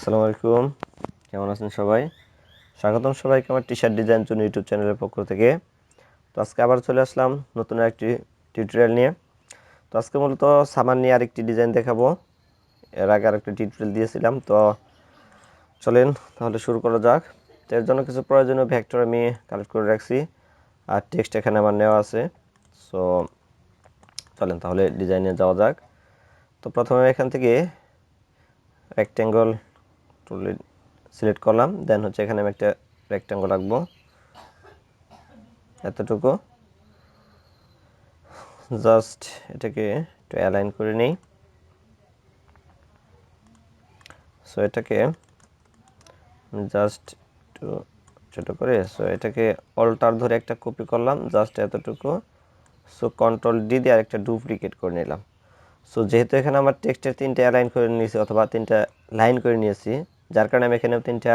আসসালামু আলাইকুম, কেমন আছেন সবাই? স্বাগতম সবাইকে আমার টি শার্ট ডিজাইন জন্য ইউটিউব চ্যানেলের পক্ষ থেকে। তো আজকে আবার চলে আসলাম নতুন একটি টিউটোরিয়াল নিয়ে। তো আজকে মূলত সামান নিয়ে আরেকটি ডিজাইন দেখাবো। এর আগে আরেকটি টিউটোরিয়াল দিয়েছিলাম। তো চলেন তাহলে শুরু করা যাক। তো এর জন্য কিছু প্রয়োজনীয় ভেক্টর আমি কালেক্ট করে রাখছি, আর টেক্সট এখানে আমার নেওয়া আছে। সো চলেন তাহলে ডিজাইনে যাওয়া যাক। তো প্রথমে এখান থেকে রেক্ট্যাঙ্গল টুল সিলেক্ট করলাম, দেন হচ্ছে এখানে আমি একটা রেক্ট্যাঙ্গল রাখবো এতটুকু। জাস্ট এটাকে একটু অ্যালাইন করে নিই। সো এটাকে জাস্ট একটু ছোটো করে, সো এটাকে অল্টার ধরে একটা কপি করলাম জাস্ট এতটুকু। সো কন্ট্রোল ডি দিয়ে আরেকটা ডুপ্লিকেট করে নিলাম। সো যেহেতু এখানে আমার টেক্সটের তিনটা অ্যালাইন করে নিয়েছি অথবা তিনটা লাইন করে নিয়েছি, যার কারণে আমি এখানেও তিনটা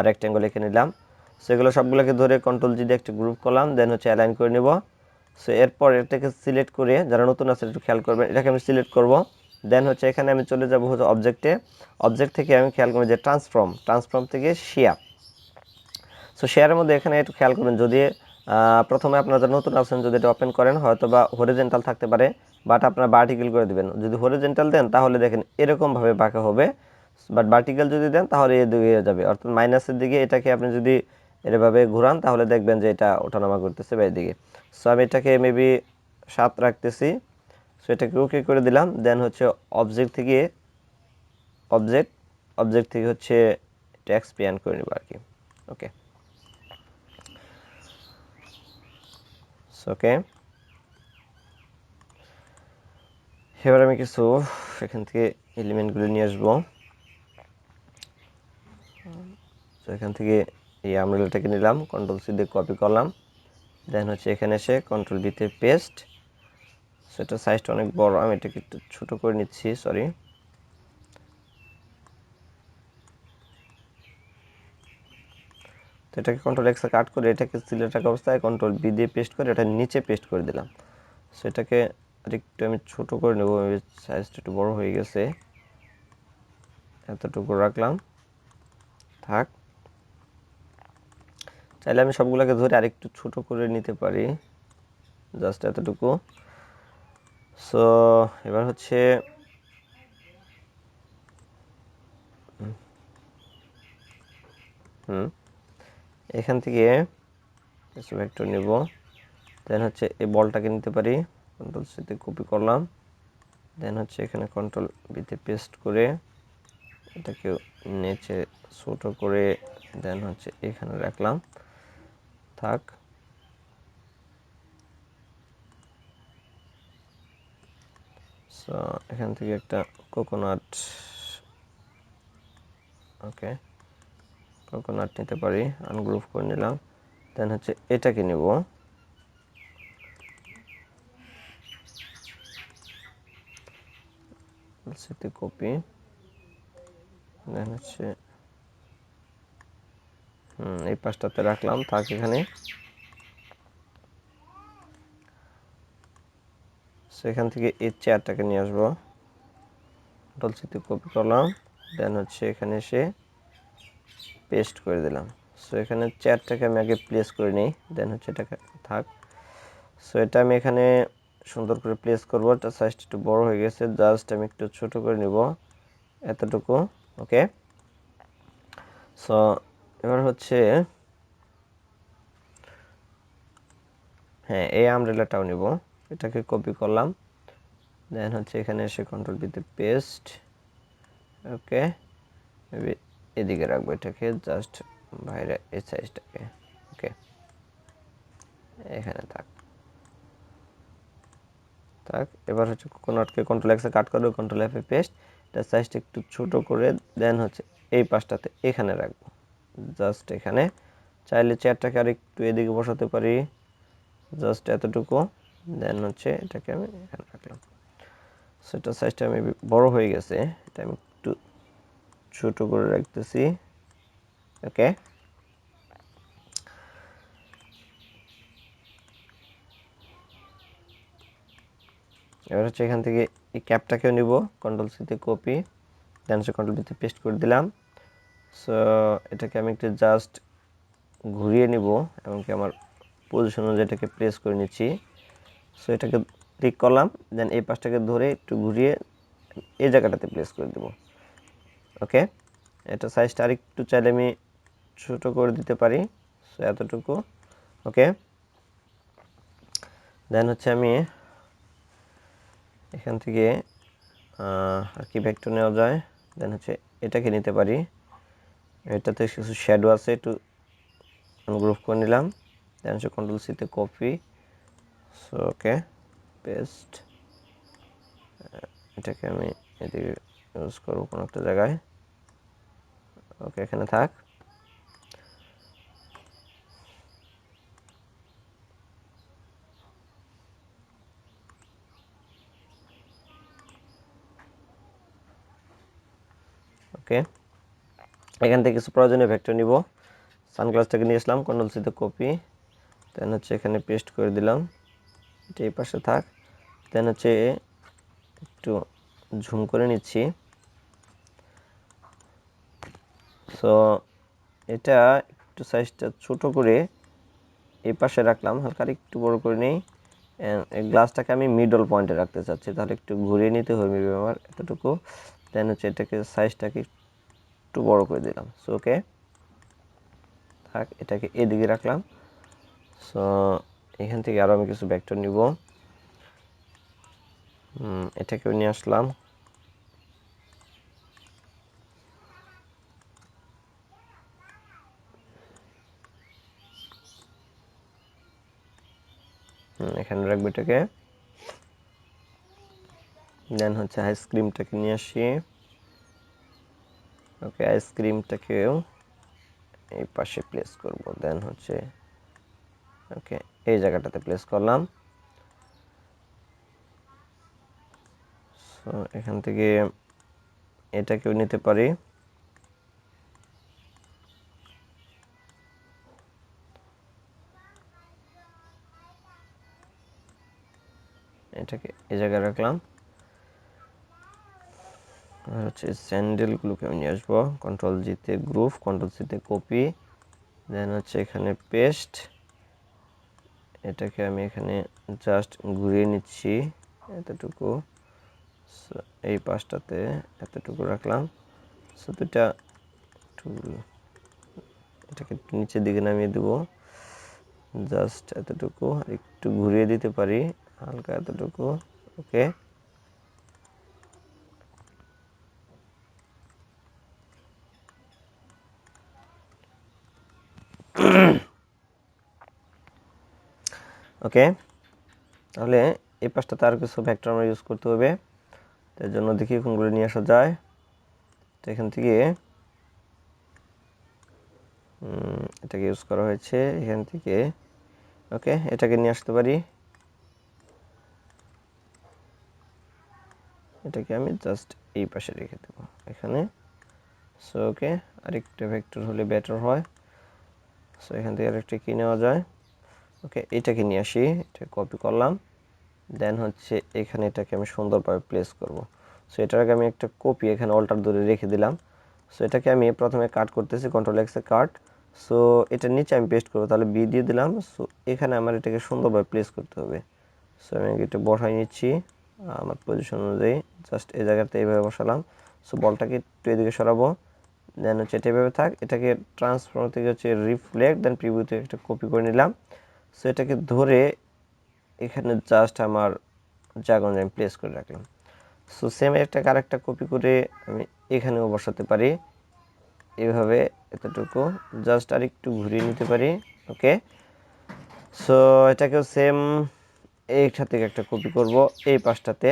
রেক্ট্যাঙ্গল এঁকে নিলাম। সো এগুলো সবগুলোকে ধরে কন্ট্রোল জি দিয়ে একটা গ্রুপ করলাম, দেন হচ্ছে অ্যালাইন করে নেব। সো এরপর এটাকে সিলেক্ট করে, যারা নতুন আছে একটু খেয়াল করবেন, এটাকে আমি সিলেক্ট করব। দেন হচ্ছে এখানে আমি চলে যাব হচ্ছে অবজেক্টে। অবজেক্ট থেকে আমি খেয়াল করব যে ট্রান্সফর্ম থেকে শেয়ার। সো শেয়ারের মধ্যে এখানে একটু খেয়াল করবেন, যদি প্রথমে আপনারা যারা নতুন আছেন যদি এটা ওপেন করেন হয়তো বা হরিজেন্টাল থাকতে পারে, বাট আপনারা ভার্টিক্যাল করে দেবেন। যদি হরিজেন্টাল দেন তাহলে দেখেন এরকমভাবে বাঁকা হবে, বাট ভার্টিক্যাল যদি দেন তাহলে এদিকে যাবে, অর্থাৎ মাইনাসের দিকে। এটাকে আপনি যদি এভাবে ঘুরান তাহলে দেখবেন যে এটা ওঠানামা করতেছে বা এদিকে। সো আমি এটাকে মেবি 7 রাখতেছি। সো এটাকে ওকে করে দিলাম। দেন হচ্ছে অবজেক্ট থেকে অবজেক্ট থেকে হচ্ছে এটা এক্সপ্যান্ড করে নেব আর কি। ওকে ওকে, এবার আমি কিছু এখান থেকে এলিমেন্টগুলো নিয়ে আসবো। তো এখান থেকে এই আমরেলাটাকে নিলাম, কন্ট্রোল সি দিয়ে কপি করলাম, দেন হচ্ছে এখানে এসে কন্ট্রোল ভিতে পেস্ট। সেটা সাইজটা অনেক বড়, আমি এটাকে একটু ছোট করে নিচ্ছি, সরি। তো এটাকে কন্ট্রোল এক্সে কাট করে এটাকে সিলেক্ট রাখা অবস্থায় কন্ট্রোল বি দিয়ে পেস্ট করে এটা নিচে পেস্ট করে দিলাম। সেটাকে আরেকটু আমি ছোট করে নেব, সাইজটা একটু বড় হয়ে গেছে, এতটুকু রাখলাম, থাক। চাইলে আমি সবগুলোকে ধরে আরেকটু ছোট করে নিতে পারি, জাস্ট এতটুকু। সো এবার হচ্ছে এখান থেকে কিছু ভেক্টর নেব, দেন হচ্ছে এই বলটাকে নিতে পারি, কন্ট্রোল সিতে কপি করলাম, দেন হচ্ছে এখানে কন্ট্রোল বিতে পেস্ট করে এটাকে নিচে ছোট করে, দেন হচ্ছে এখানে রাখলাম, থাক। সো এখান থেকে একটা কোকোনাট, ওকে কোকোনাট নিতে পারি, আনগ্রুপ করে নিলাম। দেন হচ্ছে এটাকে নেব, সিতে কপি, দেন হচ্ছে এই পাশটাতে রাখলাম, থাক এখানে। সেখান থেকে এই চেয়ারটাকে নিয়ে আসবো, কন্ট্রোল সিতে কপি করলাম, দেন হচ্ছে এখানে এসে পেস্ট করে দিলাম। সো এখানে চেয়ারটাকে আমি আগে প্লেস করে নিই, দেন হচ্ছে এটাকে থাক। সো এটা আমি এখানে সুন্দর করে প্লেস করবো। এটা সাইজটা একটু বড় হয়ে গেছে, জাস্ট আমি একটু ছোট করে নিব, এতটুকু। ওকে, সো এবার হচ্ছে হ্যাঁ এই আমব্রেলাটাও নিব, এটাকে কপি করলাম, দেন হচ্ছে এখানে এসে কন্ট্রোল বিতে পেস্ট, ওকে। এদিকে রাখবো এটাকে, জাস্ট বাইরে এই সাইজটাকে, ওকে এখানে থাক। এবার হচ্ছে কোকোনাটকে কন্ট্রোল এক্সে কাট করবো, কন্ট্রোল এফে পেস্ট, এটার সাইজটা একটু ছোট করে, দেন হচ্ছে এই পাশটাতে এখানে রাখবো, জাস্ট এখানে। চাইলে চেয়ারটাকে আর একটু এদিকে বসাতে পারি, জাস্ট এতটুকু। দেন হচ্ছে এটাকে আমি এখানে রাখলাম। সেটা সাইজটা আমি বড় হয়ে গেছে, এটা আমি একটু ছোট করে রাখতেছি, ওকে। এবার হচ্ছে এখান থেকে এই ক্যাপটাকেও নিব, কন্ট্রোল সিতে কপি, দেন হচ্ছে কন্ট্রোল ভিতে পেস্ট করে দিলাম, সো এটাকে আমি একটু জাস্ট ঘুরিয়ে নিব, এমনকি আমার পজিশন অনুযায়ী এটাকে প্লেস করে নিচ্ছি। সো এটাকে ক্লিক করলাম, দেন এই পাশটাকে ধরে একটু ঘুরিয়ে এই জায়গাটাতে প্লেস করে দেব। ওকে, এটা সাইজটা আরেকটু চাইলে আমি ছোট করে দিতে পারি। সো এতটুকু। ওকে, দেন হচ্ছে আমি এখান থেকে আর কি ভেক্টর নেওয়া যায়, দেন হচ্ছে এটাকে নিতে পারি। এটাতে কিছু শ্যাডো আছে, একটু গ্রুপ করে নিলাম, দেন হচ্ছে কন্ট্রোল সিতে কপি। So okay, paste. এটাকে আমি এদিকে ইউজ করবো কোনো একটা জায়গায়। ওকে, এখানে থাক। ওকে, এখান থেকে কিছু প্রয়োজনীয় ভেক্টর নিব। সানগ্লাসটাকে নিয়ে আসলাম, কন্ট্রোল সিতে কপি, দেন হচ্ছে এখানে পেস্ট করে দিলাম, এটা এই পাশে থাক। দেন হচ্ছে একটু ঝুম করে নিচ্ছি। সো এটা একটু সাইজটা ছোট করে এই পাশে রাখলাম, হালকা একটু বড় করে নিই। গ্লাসটাকে আমি মিডল পয়েন্টে রাখতে চাচ্ছি, তাহলে একটু ঘুরিয়ে নিতে হবে আমার এতটুকু। দেন হচ্ছে এটাকে সাইজটাকে একটু বড় করে দিলাম। সো ওকে, থাক, এটাকে এদিকে রাখলাম। সো এখান থেকে আরও আমি কিছু ভেক্টর নিব, এটাকেও নিয়ে আসলাম। এখানে রাখবো এটাকে। দেন হচ্ছে আইসক্রিমটাকে নিয়ে আসি। ওকে, আইসক্রিমটাকেও এই পাশে প্লেস করব। দেন হচ্ছে ওকে, এই জায়গাটাতে প্লেস করলাম। সো এখান থেকে এটাকেও নিতে পারি। এটাকে এই জায়গায় রাখলাম। আর হচ্ছে স্যান্ডেলগুলোকে আমি নিয়ে আসবো, কন্ট্রোল জিতে গ্রুপ, কন্ট্রোল সিতে কপি, দেন হচ্ছে এখানে পেস্ট। এটাকে আমি এখানে জাস্ট ঘুরিয়ে নিচ্ছি এতটুকু। এই পাশটাতে এতটুকু রাখলাম। সো দুটা একটু এটাকে একটু নিচের দিকে নামিয়ে দেবো, জাস্ট এতটুকু। একটু ঘুরিয়ে দিতে পারি হালকা এতটুকু। ওকে, ওকে, তাহলে এই পাশটাতে আর কিছু ভেক্টর আমরা ইউজ করতে হবে। তার জন্য দেখি কোনগুলো নিয়ে আসা যায়। তো এখান থেকে এটাকে ইউজ করা হয়েছে, এখান থেকে ওকে এটাকে নিয়ে আসতে পারি। এটাকে আমি জাস্ট এই পাশে রেখে দেবো এখানে। সো ওকে, আরেকটা ভেক্টর হলে বেটার হয়। সো এখান থেকে আরেকটা কি নেওয়া যায়। ওকে, এটাকে নিয়ে আসি, এটা কপি করলাম। দেন হচ্ছে এখানে এটাকে আমি সুন্দরভাবে প্লেস করব। সো এটার আগে আমি একটা কপি এখানে অল্টার ধরে রেখে দিলাম। সো এটাকে আমি প্রথমে কাট করতেছি, কন্ট্রোল এক্সে কাট। সো এটার নিচে আমি পেস্ট করবো, তাহলে বি দিয়ে দিলাম। সো এখানে আমার এটাকে সুন্দরভাবে প্লেস করতে হবে। সো আমি এটা বসাই নিচ্ছি আমার পজিশন অনুযায়ী, জাস্ট এই জায়গাতে এইভাবে বসালাম। সো বলটাকে একটু এদিকে সরাবো, দেন হচ্ছে এটা এভাবে থাক। এটাকে ট্রান্সফর্ম থেকে হচ্ছে রিফ্লেক্ট, দেন প্রিভিউ থেকে একটা কপি করে নিলাম। সো এটাকে ধরে এখানে জাস্ট আমার জায়গা অনুযায়ী প্লেস করে রাখলাম। সো সেম একটা আরেকটা কপি করে আমি এখানেও বসাতে পারি এইভাবে এতটুকু, জাস্ট আর একটু ঘুরিয়ে নিতে পারি। ওকে, সো এটাকেও সেম এইখান থেকে একটা কপি করব এই পাশটাতে।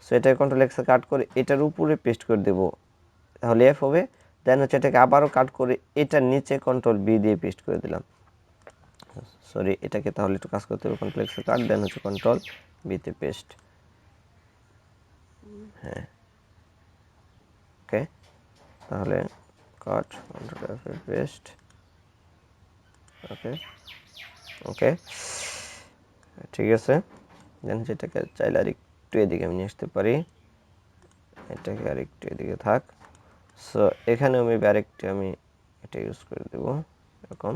সো এটাকে কন্ট্রোল এক্সে কাট করে এটার উপরে পেস্ট করে দেব, তাহলে এফ হবে। দেন হচ্ছে এটাকে আবারও কাট করে এটার নিচে কন্ট্রোল বি দিয়ে পেস্ট করে দিলাম। সরি, এটাকে তাহলে একটু কাজ করতে হবে, কন্ট্রোল এক্সে কাট, দেন হচ্ছে কন্ট্রোল বিতে পেস্ট। হ্যাঁ, ওকে, তাহলে কাট, কন্ট্রোল এফ পেস্ট। ওকে, ওকে, ঠিক আছে। দেন যেটাকে চাইলে আর একটু এদিকে আমি নিয়ে আসতে পারি, এটাকে আর একটু এদিকে থাক। সো এখানেও মেবি আরেকটু আমি এটা ইউজ করে দেব এরকম।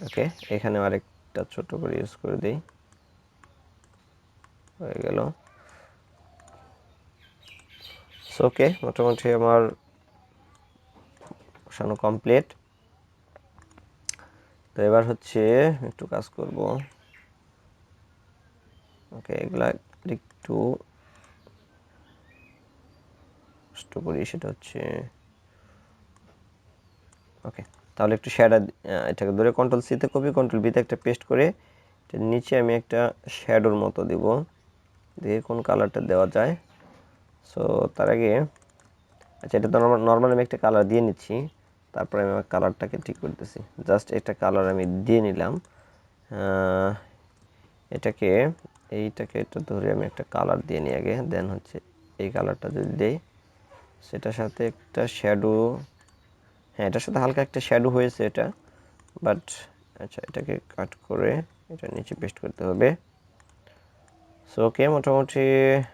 ওকে, এখানে আরেকটা ছোট করে ইউজ করে দিই, হয়ে গেল। ওকে, মোটামুটি আমার বসানো কমপ্লিট। তো এবার হচ্ছে একটু কাজ করব। ওকে, এগুলা একটু কষ্ট করি, সেটা হচ্ছে ওকে। তাহলে একটু শ্যাডো, এটাকে ধরে কন্ট্রোল সিতে কপি, কন্ট্রোল বিতে একটা পেস্ট করে এটার নিচে আমি একটা শ্যাডোর মতো দিব, দিয়ে কোন কালারটা দেওয়া যায়। সো তার আগে আচ্ছা, এটা তো নর্মাল আমি একটা কালার দিয়ে নিচ্ছি, তারপরে আমি আমার কালারটাকে ঠিক করতেছি। জাস্ট একটা কালার আমি দিয়ে নিলাম। এটাকে এটা ধরে আমি একটা কালার দিয়ে নিই আগে, দেন হচ্ছে এই কালারটা যদি দেই, সেটার সাথে একটা শ্যাডো, হ্যাঁ এটার সাথে হালকা একটা শ্যাডো হয়েছে এটা, বাট আচ্ছা এটাকে কাট করে এটা নিচে পেস্ট করতে হবে। সো ওকে, মোটামুটি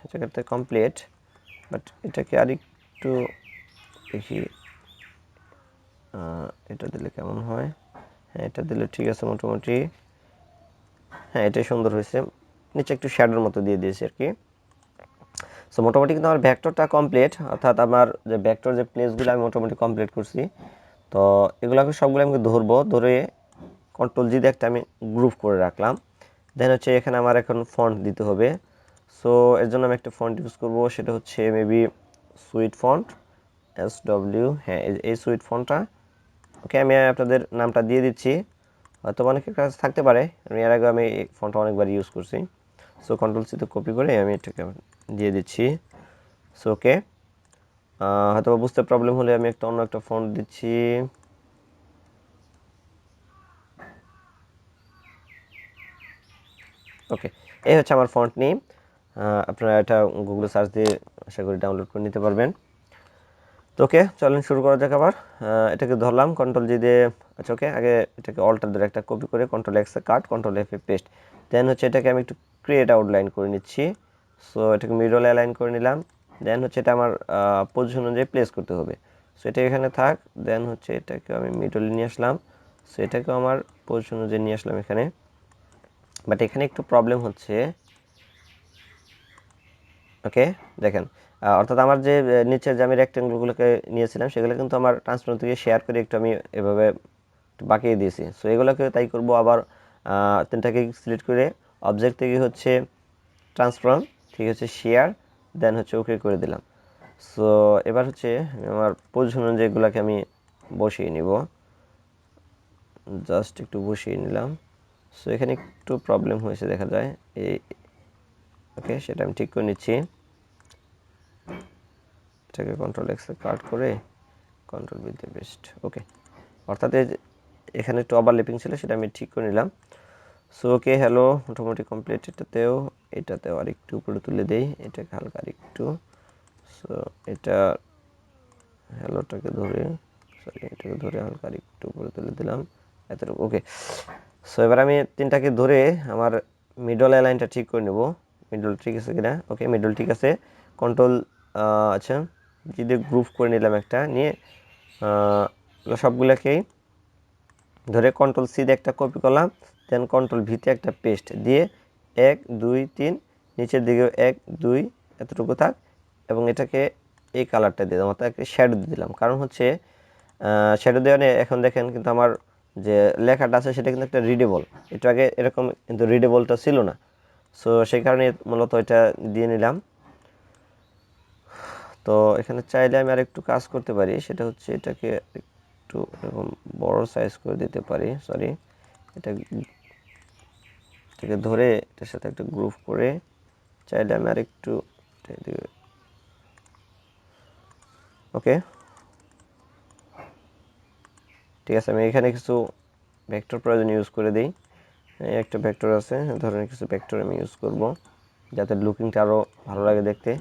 জায়গাতে কমপ্লিট। বাট এটাকে আরেকটু দেখি, এটা দিলে কেমন হয়। হ্যাঁ এটা দিলে ঠিক আছে মোটামুটি, হ্যাঁ এটাই সুন্দর হয়েছে। নিচে একটু শ্যাডোর মতো দিয়ে দিয়েছি আর কি। সো মোটামুটি কিন্তু আমার ভেক্টরটা কমপ্লিট, অর্থাৎ আমার যে ভেক্টর যে প্লেসগুলো আমি মোটামুটি কমপ্লিট করছি। তো এগুলোকে সবগুলো আমি ধরবো, ধরে কন্ট্রোল জি দিয়ে একটা আমি গ্রুপ করে রাখলাম। দেন হচ্ছে এখানে আমার এখন ফন্ট দিতে হবে। সো এর জন্য আমি একটা ফন্ট ইউজ করব, সেটা হচ্ছে মেবি সুইট ফন্ট, SW, হ্যাঁ এই সুইট ফন্টটা। ওকে, আমি আপনাদের নামটা দিয়ে দিচ্ছি, হয়তো অনেকের কাছে থাকতে পারে, আমি এর আগে আমি এই ফন্টটা অনেকবার ইউজ করছি। সো কন্ট্রোল সিতে কপি করে আমি এটাকে দিয়ে দিচ্ছি। সো ওকে, হয়তো বুঝতে প্রবলেম হলে আমি অন্য একটা ফন্ট দিচ্ছি। ওকে, এই হচ্ছে আমার ফন্ট নেম। আপনারা এটা গুগলে সার্চ দিয়ে আশা করি ডাউনলোড করে নিতে পারবেন। তো ওকে, চলেন শুরু করা যাক আবার। এটাকে ধরলাম কন্ট্রোল জি দিয়ে, আচ্ছা ওকে, আগে এটাকে অল্টার ধরে একটা কপি করে কন্ট্রোল এক্সে কাট, কন্ট্রোল এফ এ পেস্ট। দেন হচ্ছে এটাকে আমি একটু ক্রিয়েট আউটলাইন করে নিচ্ছি। সো এটাকে মিডল অ্যালাইন করে নিলাম। দেন হচ্ছে এটা আমার পজিশন অনুযায়ী প্লেস করতে হবে। সো এটা এখানে থাক। দেন হচ্ছে এটাকে আমি মিডলে নিয়ে আসলাম। সো এটাকেও আমার পজিশন অনুযায়ী নিয়ে আসলাম এখানে। বাট এখানে একটু প্রবলেম হচ্ছে। ওকে, দেখেন, অর্থাৎ আমার যে নিচের যে আমি রেক্টেঙ্গলগুলোকে নিয়েছিলাম, সেগুলো কিন্তু আমার ট্রান্সফর্ম থেকে শেয়ার করে একটু আমি এভাবে বাঁকিয়ে দিয়েছি। সো এগুলোকে তাই করব, আবার তিনটাকে সিলেক্ট করে অবজেক্ট থেকে হচ্ছে ট্রান্সফর্ম, ঠিক আছে শেয়ার, দেন হচ্ছে ওকে করে দিলাম। সো এবার হচ্ছে আমার পজিশন অনুযায়ী এগুলোকে আমি বসিয়ে নিব, জাস্ট একটু বসিয়ে নিলাম। সো এখানে একটু প্রবলেম হয়েছে দেখা যায় এই, ওকে সেটা আমি ঠিক করে নিচ্ছি। এটাকে কন্ট্রোল এক্সে কাট করে কন্ট্রোল বিতে পেস্ট। ওকে, অর্থাৎ এখানে একটু ওভারল্যাপিং ছিল, সেটা আমি ঠিক করে নিলাম। সো ওকে, হ্যালো, মোটামুটি কমপ্লিট। এটাতেও আর একটু উপরে তুলে দেই, এটাকে হালকা আর একটু। সো এটা হ্যালোটাকে ধরে, সরি এটাকে ধরে হালকা আর একটু উপরে তুলে দিলাম, এতটুকু। ওকে, সো এবার আমি তিনটাকে ধরে আমার মিডল অ্যালাইনটা ঠিক করে নেব। মিডল ঠিক আছে কিনা, ওকে মিডল ঠিক আছে। কন্ট্রোল, আচ্ছা যদি গ্রুপ করে নিলাম একটা নিয়ে, সবগুলোকেই ধরে কন্ট্রোল সি দিয়ে একটা কপি করলাম, দেন কন্ট্রোল ভিতে একটা পেস্ট দিয়ে 1 2 3 নিচের দিকেও 1 2 এতটুকু থাক, এবং এটাকে এই কালারটা দিয়ে দিলাম, অর্থাৎ একটা শ্যাডো দিয়ে দিলাম। কারণ হচ্ছে শ্যাডো দেওয়া এখন দেখেন কিন্তু আমার যে লেখাটা আছে সেটা কিন্তু একটা রিডেবল, একটু আগে এরকম কিন্তু রিডেবলটা ছিল না। সো সেই কারণে মূলত এটা দিয়ে নিলাম। তো এখানে চাইলে আমি আর একটু কাজ করতে পারি, সেটা হচ্ছে এটাকে একটু এরকম বড় সাইজ করে দিতে পারি, সরি এটাকে ধরে এটার সাথে একটা গ্রুপ করে চাইলে আমি আর একটু, ওকে ঠিক আছে। আমি এখানে কিছু ভেক্টর প্রয়োজন ইউজ করে দিই। একটা ভেক্টর আছে, ধরনের কিছু ভেক্টর আমি ইউজ করব যাতে লুকিংটা আরও ভালো লাগে দেখতে।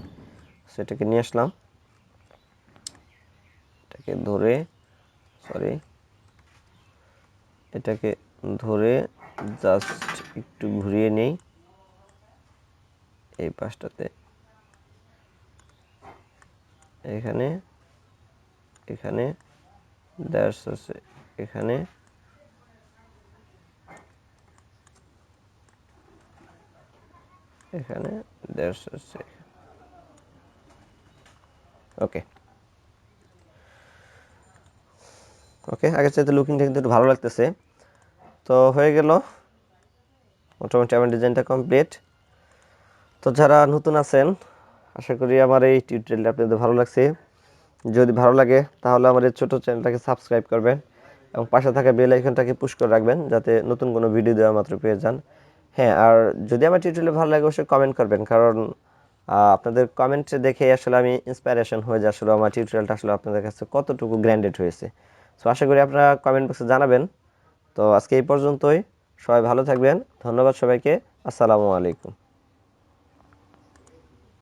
সেটাকে নিয়ে আসলাম, এটাকে ধরে, সরি এটাকে ধরে জাস্ট একটু ঘুরিয়ে নেই, এই পাশটাতে এখানে এখানে ড্যাশ আছে, এখানে এখানে ড্যাশ আছে। ওকে ওকে, আগের চাইতে লুকিংটা কিন্তু একটু ভালো লাগতেছে। তো হয়ে গেল, মোটামুটি আমার ডিজাইনটা কমপ্লিট। তো যারা নতুন আছেন, আশা করি আমার এই টিউটোরিয়ালটা আপনাদের ভালো লাগছে। যদি ভালো লাগে তাহলে আমার এই ছোটো চ্যানেলটাকে সাবস্ক্রাইব করবেন এবং পাশে থাকা বেল আইকনটাকে পুশ করে রাখবেন, যাতে নতুন কোনো ভিডিও দেওয়া মাত্র পেয়ে যান। হ্যাঁ, আর যদি আমার টিউটোরিয়াল ভালো লাগে অবশ্যই কমেন্ট করবেন, কারণ আপনাদের কমেন্টে দেখে আসলে আমি ইন্সপাইরেশন হয়ে যাই আসলে আমার টিউটোরিয়ালটা আসলে আপনাদের কাছে কতটুকু গ্র্যান্ডেড হয়েছে। সো আশা করি আপনারা কমেন্ট বক্সে জানাবেন। তো আজকে এই পর্যন্তই, সবাই ভালো থাকবেন, ধন্যবাদ সবাইকে, আসসালামু আলাইকুম।